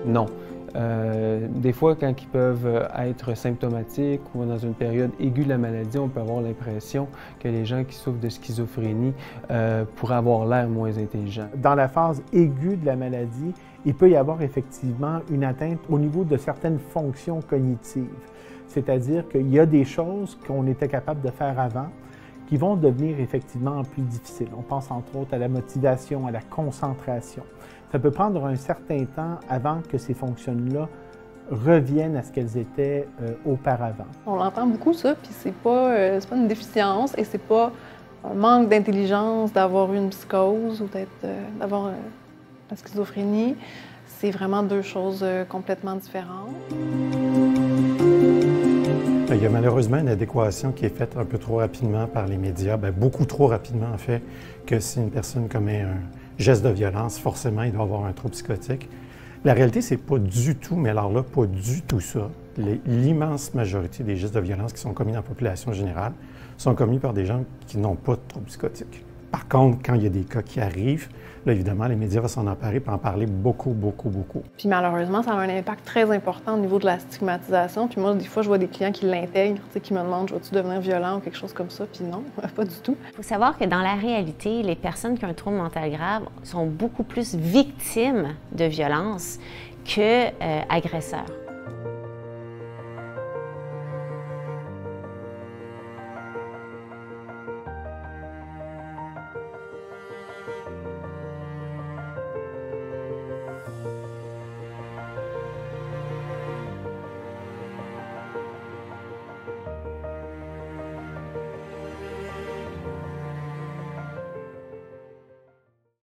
Non. Des fois, quand ils peuvent être symptomatiques ou dans une période aiguë de la maladie, on peut avoir l'impression que les gens qui souffrent de schizophrénie pourraient avoir l'air moins intelligents. Dans la phase aiguë de la maladie, il peut y avoir effectivement une atteinte au niveau de certaines fonctions cognitives. C'est-à-dire qu'il y a des choses qu'on était capable de faire avant qui vont devenir effectivement plus difficiles. On pense entre autres à la motivation, à la concentration. Ça peut prendre un certain temps avant que ces fonctions-là reviennent à ce qu'elles étaient auparavant. On l'entend beaucoup ça, puis c'est pas une déficience et c'est pas un manque d'intelligence d'avoir eu une psychose ou d'avoir la schizophrénie. C'est vraiment deux choses complètement différentes. Il y a malheureusement une adéquation qui est faite un peu trop rapidement par les médias, beaucoup trop rapidement en fait, que si une personne commet un geste de violence, forcément il doit avoir un trouble psychotique. La réalité, c'est pas du tout, mais alors là, pas du tout ça. L'immense majorité des gestes de violence qui sont commis dans la population générale sont commis par des gens qui n'ont pas de trouble psychotique. Par contre, quand il y a des cas qui arrivent, là, évidemment, les médias vont s'en emparer et en parler beaucoup. Puis malheureusement, ça a un impact très important au niveau de la stigmatisation. Puis moi, des fois, je vois des clients qui l'intègrent, qui me demandent « Je vais-tu devenir violent » ou quelque chose comme ça. Puis non, pas du tout. Il faut savoir que dans la réalité, les personnes qui ont un trouble mental grave sont beaucoup plus victimes de violences que agresseurs.